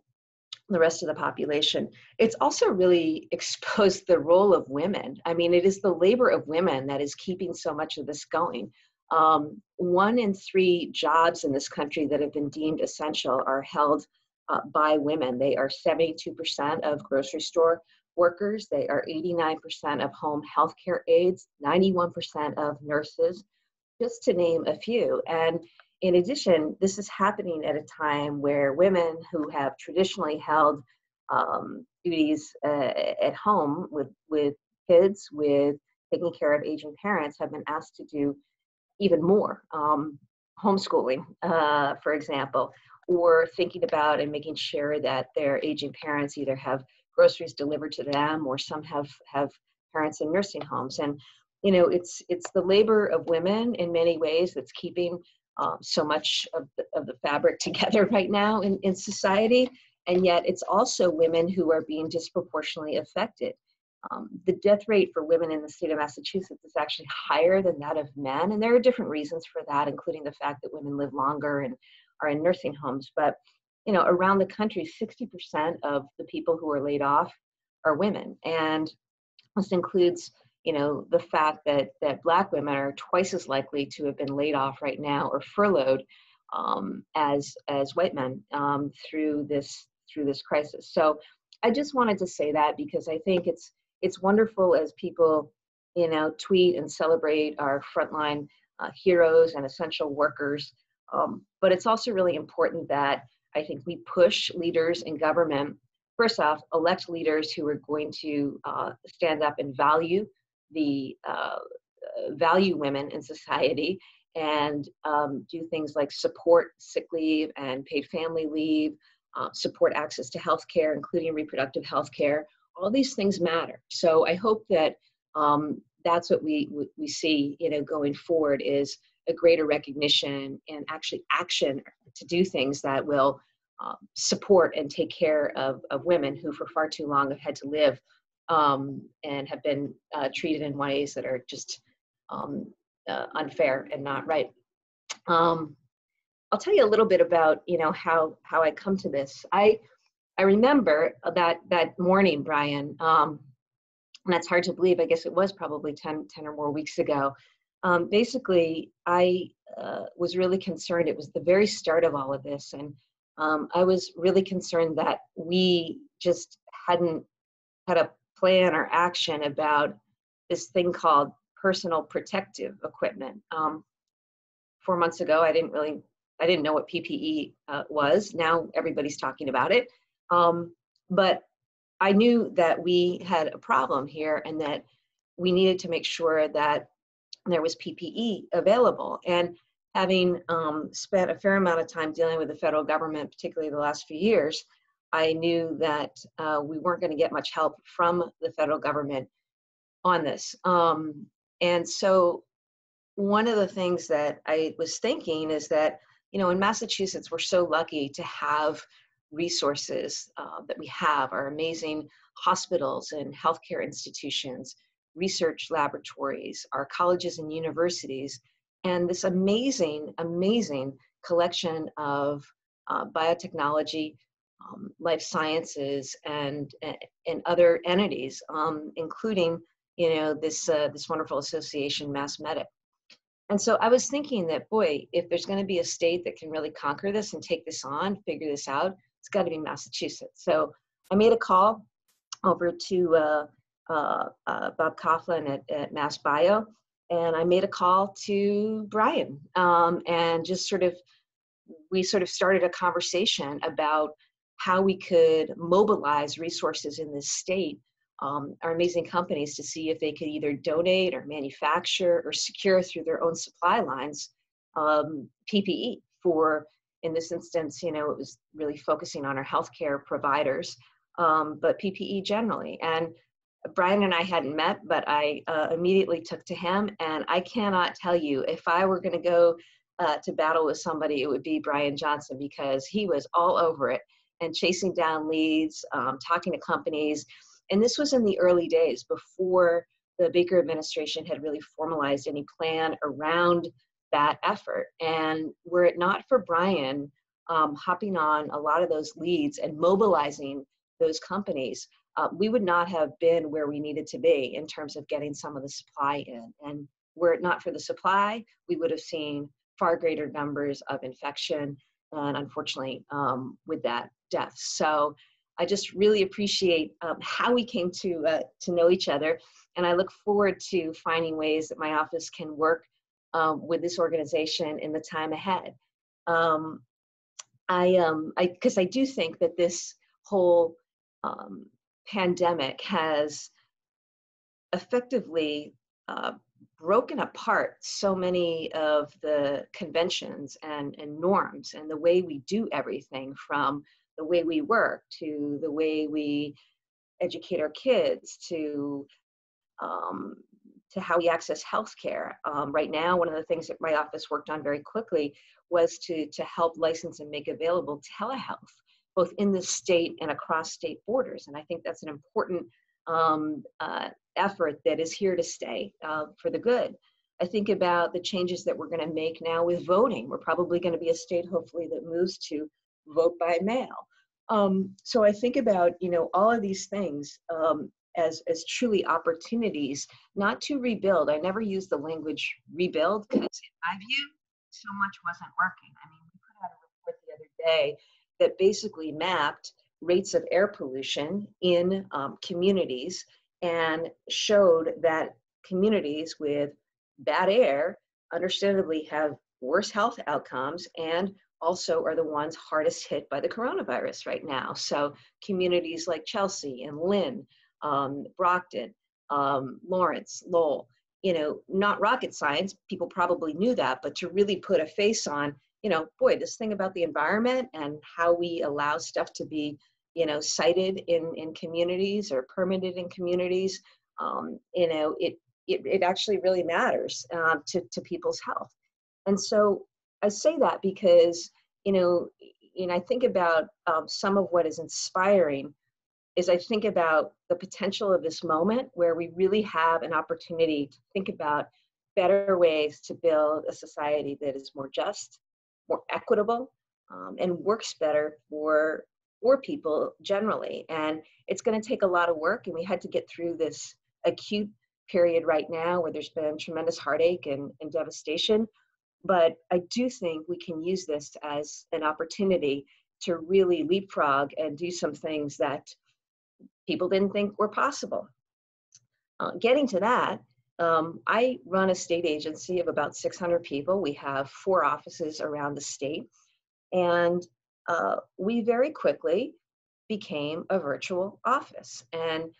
the rest of the population. It's also really exposed the role of women. I mean, it is the labor of women that is keeping so much of this going. 1 in 3 jobs in this country that have been deemed essential are held by women. They are 72% of grocery store workers. They are 89% of home healthcare aides, 91% of nurses, just to name a few. And in addition, this is happening at a time where women who have traditionally held duties at home with kids, with taking care of aging parents, have been asked to do even more. Homeschooling, for example, or thinking about and making sure that their aging parents either have groceries delivered to them or some have parents in nursing homes. And, it's the labor of women in many ways that's keeping so much of the fabric together right now in society. And yet it's also women who are being disproportionately affected. The death rate for women in the state of Massachusetts is actually higher than that of men. And there are different reasons for that, including the fact that women live longer and are in nursing homes. But, around the country, 60% of the people who are laid off are women. And This includes, the fact that Black women are twice as likely to have been laid off right now or furloughed as white men through this crisis. So I just wanted to say that because I think it's wonderful as people, tweet and celebrate our frontline heroes and essential workers. But it's also really important that I think we push leaders in government. First off, elect leaders who are going to stand up and value women in society, and do things like support sick leave and paid family leave, support access to health care, including reproductive health care. All these things matter. So I hope that that's what we see, going forward, is a greater recognition and actually action to do things that will support and take care of women who for far too long have had to live and have been treated in ways that are just unfair and not right. I'll tell you a little bit about, how I come to this. I remember that morning, Brian, and that's hard to believe. I guess it was probably 10 or more weeks ago. Basically, I was really concerned. It was the very start of all of this. And I was really concerned that we just hadn't had a plan or action about this thing called personal protective equipment. 4 months ago, I didn't know what PPE was. Now everybody's talking about it. But I knew that we had a problem here and that we needed to make sure that there was PPE available. And having spent a fair amount of time dealing with the federal government, particularly the last few years, I knew that we weren't going to get much help from the federal government on this. And so one of the things that I was thinking is that, in Massachusetts, we're so lucky to have resources that we have, our amazing hospitals and healthcare institutions, research laboratories, our colleges and universities, and this amazing collection of biotechnology, life sciences, and other entities, including this wonderful association, MassMedic. And so I was thinking that, boy, if there's going to be a state that can really conquer this and take this on, figure this out, it's got to be Massachusetts. So I made a call over to Bob Coughlin at MassBio, and I made a call to Brian, and we started a conversation about how we could mobilize resources in this state, our amazing companies, to see if they could either donate or manufacture or secure through their own supply lines PPE for, in this instance, it was really focusing on our healthcare providers, but PPE generally. And Brian and I hadn't met, but I immediately took to him. And I cannot tell you, if I were going to go to battle with somebody, it would be Brian Johnson, because he was all over it and chasing down leads, talking to companies. And this was in the early days before the Baker administration had really formalized any plan around that effort. And were it not for Brian hopping on a lot of those leads and mobilizing those companies, we would not have been where we needed to be in terms of getting some of the supply in. And were it not for the supply, we would have seen far greater numbers of infection and, unfortunately, with that, deaths. So I just really appreciate how we came to know each other, and I look forward to finding ways that my office can work with this organization in the time ahead. Because I do think that this whole pandemic has effectively broken apart so many of the conventions and norms and the way we do everything, from the way we work to the way we educate our kids to how we access healthcare. Right now, one of the things that my office worked on very quickly was to help license and make available telehealth, both in the state and across state borders. And I think that's an important effort that is here to stay for the good. I think about the changes that we're going to make now with voting. We're probably going to be a state, hopefully, that moves to vote by mail. So I think about, all of these things as truly opportunities, not to rebuild. I never use the language rebuild because in my view, so much wasn't working. I mean, we put out a report the other day that basically mapped rates of air pollution in communities and showed that communities with bad air understandably have worse health outcomes and also are the ones hardest hit by the coronavirus right now. So communities like Chelsea and Lynn, Brockton, Lawrence, Lowell, not rocket science, people probably knew that, but to really put a face on, boy, this thing about the environment and how we allow stuff to be, cited in communities or permitted in communities, it actually really matters to people's health. And so I say that because, I think about some of what is inspiring is I think about the potential of this moment where we really have an opportunity to think about better ways to build a society that is more just, more equitable, and works better for people generally. And it's going to take a lot of work, and we had to get through this acute period right now where there's been tremendous heartache and devastation. But I do think we can use this as an opportunity to really leapfrog and do some things that people didn't think were possible. Getting to that, I run a state agency of about 600 people. We have 4 offices around the state. And we very quickly became a virtual office. And,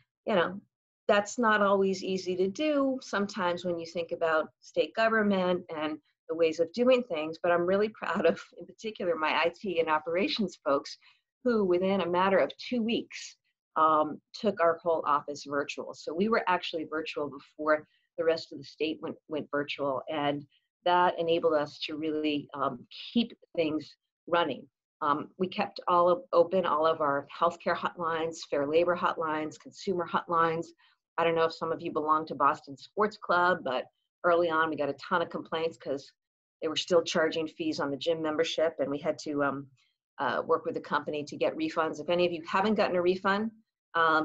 that's not always easy to do sometimes when you think about state government and the ways of doing things, but I'm really proud of, in particular, my IT and operations folks who within a matter of 2 weeks took our whole office virtual. So we were actually virtual before the rest of the state went virtual, and that enabled us to really keep things running. We kept open all of our healthcare hotlines, fair labor hotlines, consumer hotlines. I don't know if some of you belong to Boston Sports Club, but early on we got a ton of complaints because they were still charging fees on the gym membership, and we had to work with the company to get refunds. If any of you haven't gotten a refund,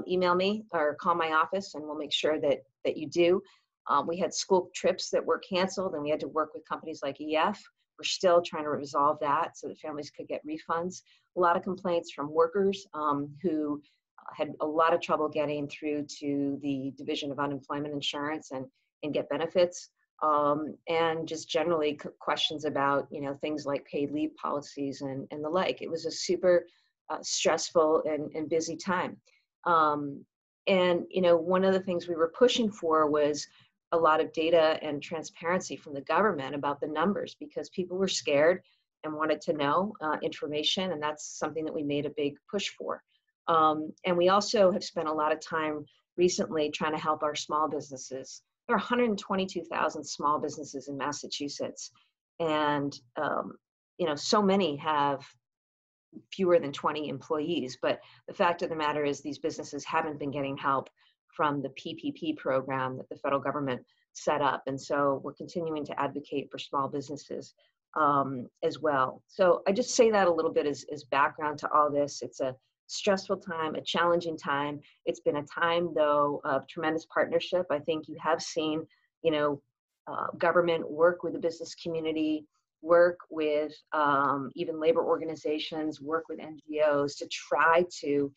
email me or call my office and we'll make sure that you do. We had school trips that were canceled, and we had to work with companies like EF. We're still trying to resolve that so that families could get refunds. A lot of complaints from workers who had a lot of trouble getting through to the Division of Unemployment Insurance and get benefits. And just generally questions about, things like paid leave policies and the like. It was a super stressful and busy time. And, one of the things we were pushing for was a lot of data and transparency from the government about the numbers, because people were scared and wanted to know information, and that's something that we made a big push for. And we also have spent a lot of time recently trying to help our small businesses. There are 122,000 small businesses in Massachusetts, and so many have fewer than 20 employees. But the fact of the matter is these businesses haven't been getting help from the PPP program that the federal government set up. And so we're continuing to advocate for small businesses as well. So I just say that a little bit as background to all this. It's a stressful time, a challenging time. It's been a time, though, of tremendous partnership. I think you have seen, government work with the business community, work with even labor organizations, work with NGOs to try to,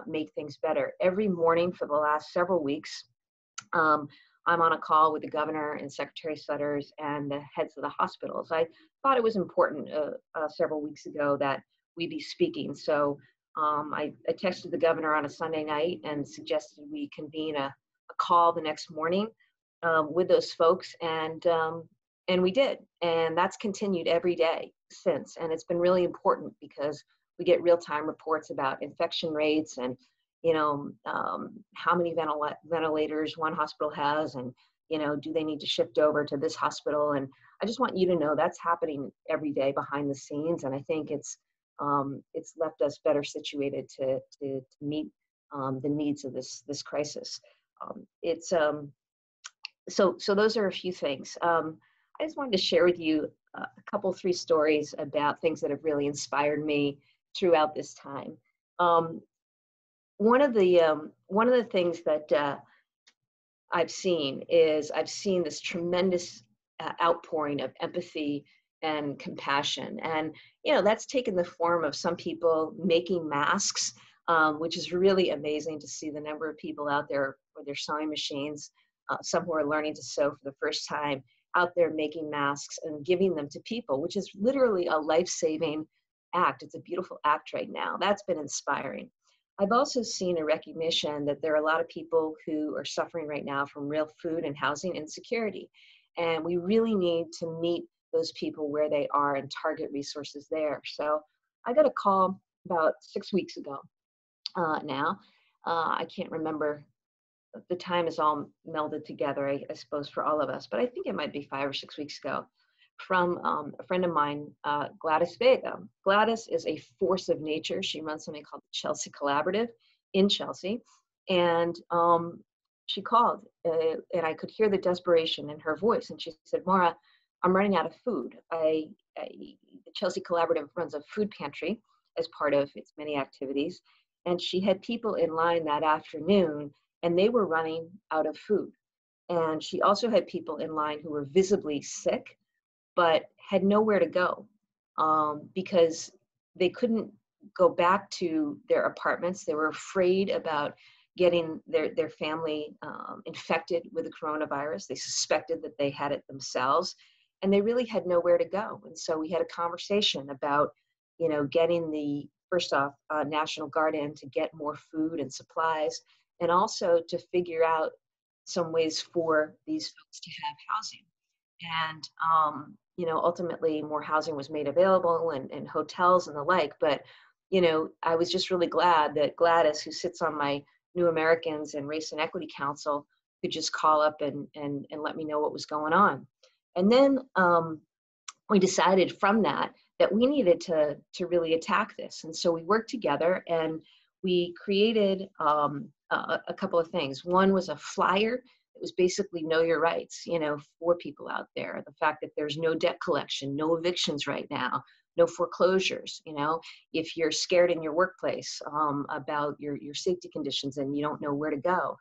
make things better. Every morning for the last several weeks, I'm on a call with the governor and Secretary Sutters and the heads of the hospitals. I thought it was important several weeks ago that we be speaking. So I texted the governor on a Sunday night and suggested we convene a call the next morning with those folks, and we did. And that's continued every day since. And it's been really important because we get real-time reports about infection rates and, how many ventilators one hospital has, and, do they need to shift over to this hospital? And I just want you to know that's happening every day behind the scenes. And I think it's left us better situated to meet the needs of this crisis. So those are a few things. I just wanted to share with you a couple, 3 stories about things that have really inspired me throughout this time. one of the things that I've seen this tremendous outpouring of empathy and compassion. And, that's taken the form of some people making masks, which is really amazing to see the number of people out there with their sewing machines, some who are learning to sew for the first time, out there making masks and giving them to people, which is literally a life-saving act. It's a beautiful act right now. That's been inspiring. I've also seen a recognition that there are a lot of people who are suffering right now from real food and housing insecurity. And we really need to meet those people where they are and target resources there. So I got a call about 6 weeks ago now. I can't remember, the time is all melded together, I suppose, for all of us, but I think it might be 5 or 6 weeks ago, from a friend of mine, Gladys Vega. Gladys is a force of nature. She runs something called the Chelsea Collaborative in Chelsea. And she called, and I could hear the desperation in her voice. And she said, Maura, I'm running out of food. The Chelsea Collaborative runs a food pantry as part of its many activities. And she had people in line that afternoon, and they were running out of food. And she also had people in line who were visibly sick, but had nowhere to go because they couldn't go back to their apartments. They were afraid about getting their family infected with the coronavirus. They suspected that they had it themselves, and they really had nowhere to go. And so we had a conversation about, getting the, first off, National Guard in to get more food and supplies, and also to figure out some ways for these folks to have housing. And, ultimately more housing was made available and hotels and the like. But, I was just really glad that Gladys, who sits on my New Americans and Race and Equity Council, could just call up and let me know what was going on. And then we decided from that we needed to really attack this. And so we worked together and we created a couple of things. One was a flyer. It was basically know your rights, for people out there. The fact that there's no debt collection, no evictions right now, no foreclosures. If you're scared in your workplace about your safety conditions and you don't know where to go,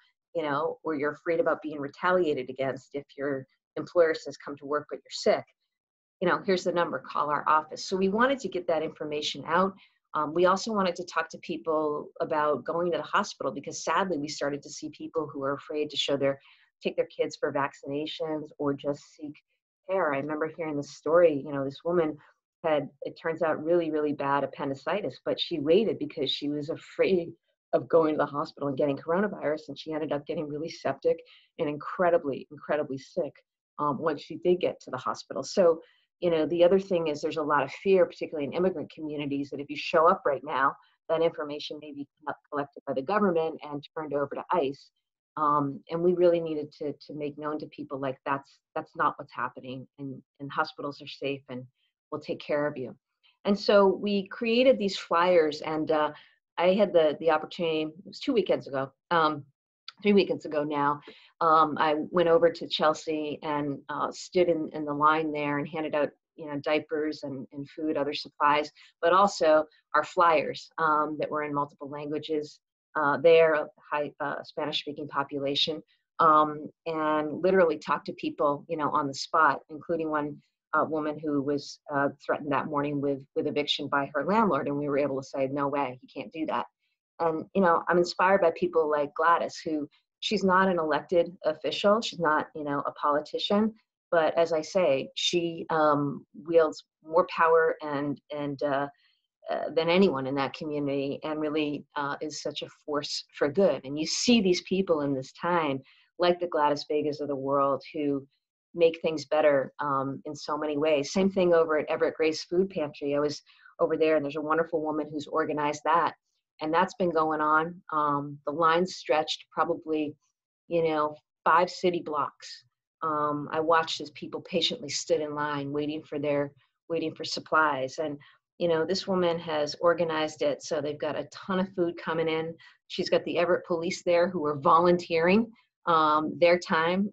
or you're afraid about being retaliated against if your employer says come to work but you're sick, here's the number, call our office. So we wanted to get that information out. We also wanted to talk to people about going to the hospital, because sadly we started to see people who are afraid to take their kids for vaccinations or just seek care. I remember hearing the story, this woman had, it turns out, really, really bad appendicitis, but she waited because she was afraid of going to the hospital and getting coronavirus, and she ended up getting really septic and incredibly, incredibly sick once she did get to the hospital. So, the other thing is there's a lot of fear, particularly in immigrant communities, that if you show up right now, that information may be collected by the government and turned over to ICE. And we really needed to make known to people like that's not what's happening, and hospitals are safe and we'll take care of you. And so we created these flyers, and I had the opportunity, it was 2 weekends ago, 3 weekends ago now, I went over to Chelsea and stood in the line there and handed out diapers and food, other supplies, but also our flyers that were in multiple languages. There, a high Spanish-speaking population, and literally talked to people, on the spot, including one woman who was threatened that morning with eviction by her landlord, and we were able to say, no way, you can't do that. And I'm inspired by people like Gladys, who she's not an elected official, she's not a politician, but as I say, she wields more power and than anyone in that community, and really is such a force for good. And you see these people in this time, like the Gladys Vegas of the world, who make things better in so many ways. Same thing over at Everett Grace Food Pantry. I was over there, and there's a wonderful woman who's organized that, and that's been going on. The lines stretched probably 5 city blocks. I watched as people patiently stood in line waiting for supplies. And this woman has organized it so they've got a ton of food coming in. She's got the Everett police there who are volunteering their time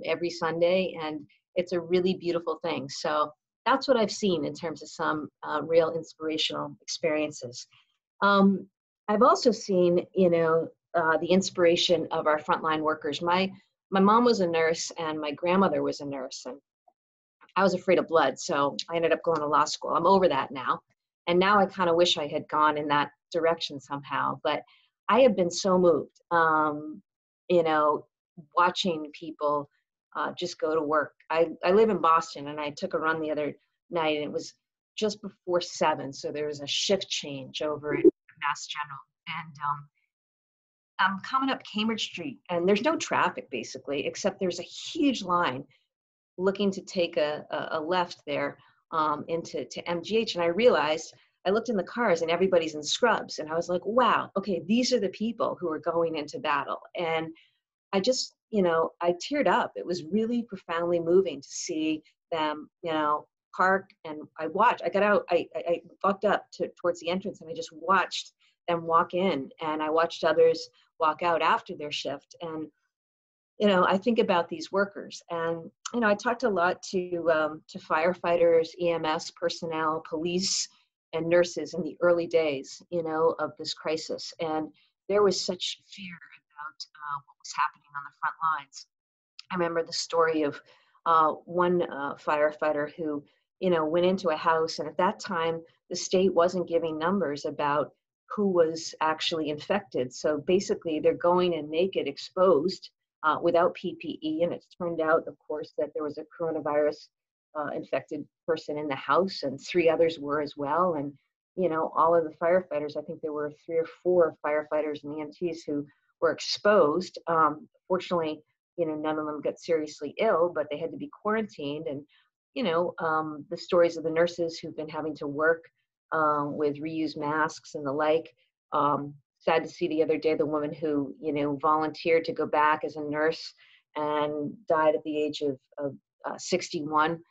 every Sunday, and it's a really beautiful thing. So that's what I've seen in terms of some real inspirational experiences. I've also seen, the inspiration of our frontline workers. My mom was a nurse and my grandmother was a nurse, and I was afraid of blood, so I ended up going to law school. I'm over that now. And now I kind of wish I had gone in that direction somehow. But I have been so moved, watching people just go to work. I live in Boston, and I took a run the other night, and it was just before 7. So there was a shift change over at Mass General. And I'm coming up Cambridge Street, and there's no traffic basically, except there's a huge line looking to take a left there into MGH. And I realized, I looked in the cars and everybody's in scrubs. And I was like, wow, okay, these are the people who are going into battle. And I just, I teared up. It was really profoundly moving to see them, park. And I got out, I walked up towards the entrance, and I just watched them walk in, and I watched others walk out after their shift. And I think about these workers, and I talked a lot to firefighters, EMS personnel, police, and nurses in the early days, of this crisis. And there was such fear about what was happening on the front lines. I remember the story of one firefighter who, went into a house, and at that time, the state wasn't giving numbers about who was actually infected. So basically, they're going in naked, exposed, without PPE, and it turned out, of course, that there was a coronavirus infected person in the house, and 3 others were as well. And all of the firefighters, I think there were 3 or 4 firefighters and EMTs who were exposed. Fortunately, none of them got seriously ill, but they had to be quarantined. And the stories of the nurses who've been having to work with reused masks and the like. Sad to see the other day the woman who volunteered to go back as a nurse and died at the age of 61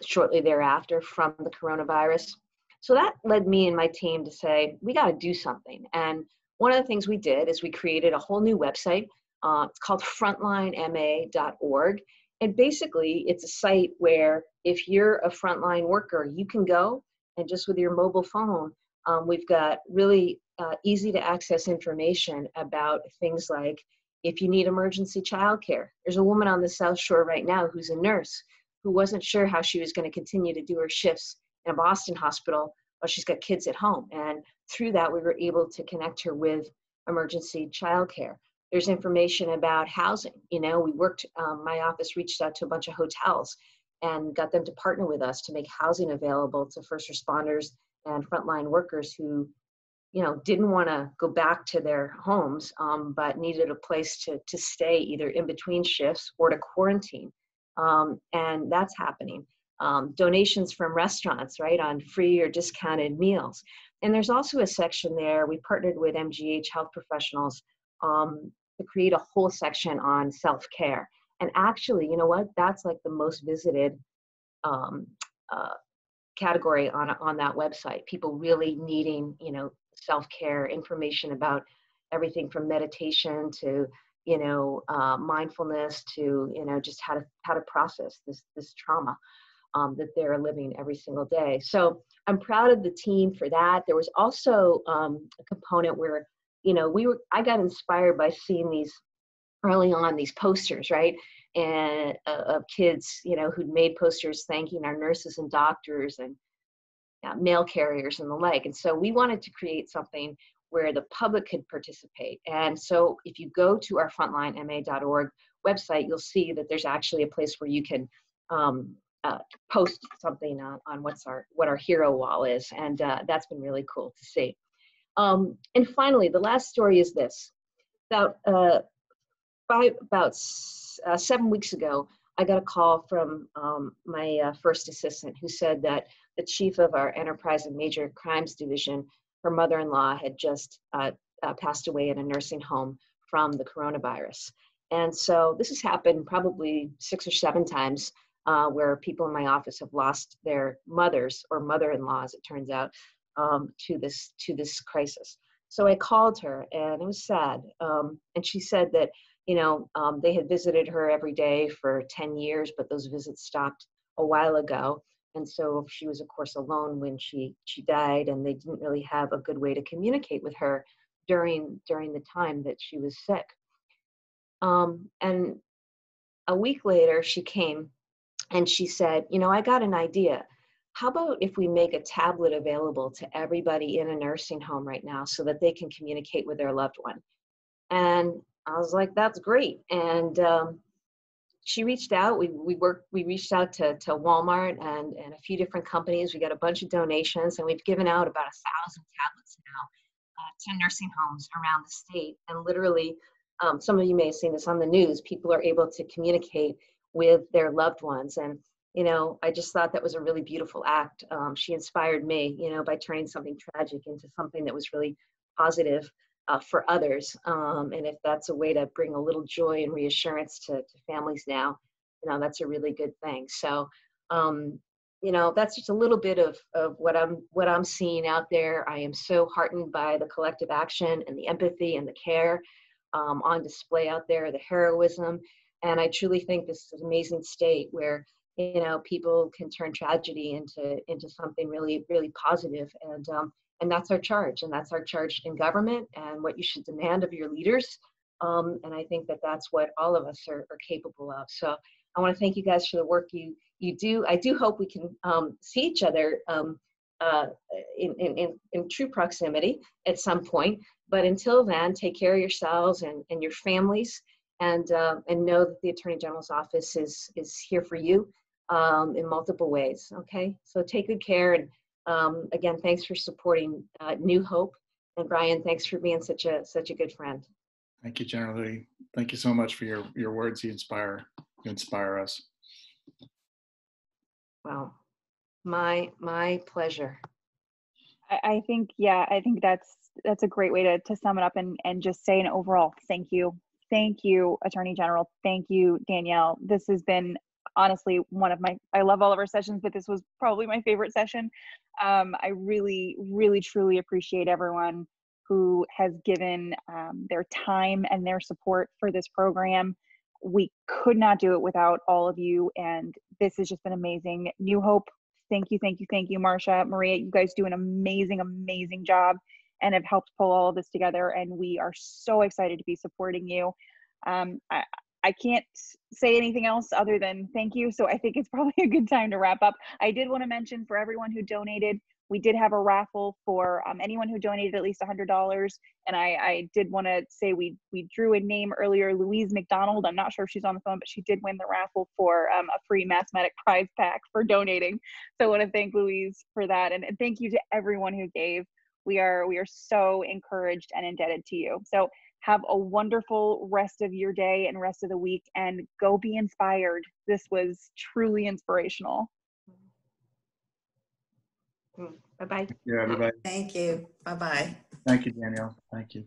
shortly thereafter from the coronavirus. So that led me and my team to say, we got to do something. And one of the things we did is we created a whole new website. It's called frontlinema.org. And basically, it's a site where if you're a frontline worker, you can go and just with your mobile phone, we've got really easy to access information about things like if you need emergency childcare. There's a woman on the South Shore right now who's a nurse who wasn't sure how she was going to continue to do her shifts in a Boston hospital while she's got kids at home. And through that, we were able to connect her with emergency childcare. There's information about housing. We worked, my office reached out to a bunch of hotels and got them to partner with us to make housing available to first responders and frontline workers who, didn't want to go back to their homes, but needed a place to stay either in between shifts or to quarantine. And that's happening. Donations from restaurants, right, on free or discounted meals. And there's also a section there, we partnered with MGH health professionals to create a whole section on self-care. And actually, you know what, that's like the most visited category on that website. People really needing, self-care information about everything from meditation to, mindfulness to, just how to process this trauma that they're living every single day. So I'm proud of the team for that. There was also a component where, I got inspired by seeing these early on, these posters, right? And of kids, who'd made posters thanking our nurses and doctors and mail carriers and the like. And so we wanted to create something where the public could participate. And so if you go to our frontlinema.org website, you'll see that there's actually a place where you can post something on what our hero wall is. And that's been really cool to see. And finally, the last story is this. About 7 weeks ago, I got a call from my first assistant who said that the chief of our enterprise and major crimes division, her mother-in-law, had just passed away in a nursing home from the coronavirus. And so this has happened probably 6 or 7 times where people in my office have lost their mothers or mother-in-laws, it turns out, to this crisis. So I called her, and it was sad. And she said that, they had visited her every day for 10 years, but those visits stopped a while ago. And so she was, of course, alone when she died, and they didn't really have a good way to communicate with her during the time that she was sick. And a week later, she came and she said, you know, I got an idea. How about if we make a tablet available to everybody in a nursing home right now so that they can communicate with their loved one? And I was like, that's great. And she reached out. We reached out to Walmart and a few different companies. We got a bunch of donations, and we've given out about 1,000 tablets now to nursing homes around the state. And literally, some of you may have seen this on the news, people are able to communicate with their loved ones. And, you know, I just thought that was a really beautiful act. She inspired me, you know, by turning something tragic into something that was really positive for others. And if that's a way to bring a little joy and reassurance to families now, you know, that's a really good thing. So, you know, that's just a little bit of what I'm seeing out there. I am so heartened by the collective action and the empathy and the care on display out there, the heroism. And I truly think this is an amazing state where, you know, people can turn tragedy into something really, really positive. And that's our charge. And that's our charge in government and what you should demand of your leaders. And I think that that's what all of us are capable of. So I want to thank you guys for the work you do. I do hope we can see each other in true proximity at some point. But until then, take care of yourselves and your families, and know that the Attorney General's office is here for you in multiple ways. Okay, so take good care. And again, thanks for supporting New Hope. And Brian, thanks for being such a good friend. Thank you, General Lee. Thank you so much for your words. You inspire us. Well, my pleasure. I think, yeah, I think that's a great way to sum it up and just say an overall thank you. Thank you, Attorney General. Thank you, Danielle. This has been honestly I love all of our sessions, but this was probably my favorite session. I really, really, truly appreciate everyone who has given their time and their support for this program. We could not do it without all of you, and this has just been amazing. New Hope, thank you, thank you, thank you. Marsha, Maria, you guys do an amazing, amazing job and have helped pull all of this together, and we are so excited to be supporting you. I can't say anything else other than thank you, so I think it's probably a good time to wrap up. I did want to mention, for everyone who donated, we did have a raffle for anyone who donated at least $100, and I did want to say we drew a name earlier, Louise McDonald. I'm not sure if she's on the phone, but she did win the raffle for a free Mathematic prize pack for donating. So I want to thank Louise for that, and thank you to everyone who gave. We are so encouraged and indebted to you. So have a wonderful rest of your day and rest of the week, and go be inspired. This was truly inspirational. Bye-bye. Yeah, everybody. Thank you. Bye-bye. Thank you, Danielle. Thank you.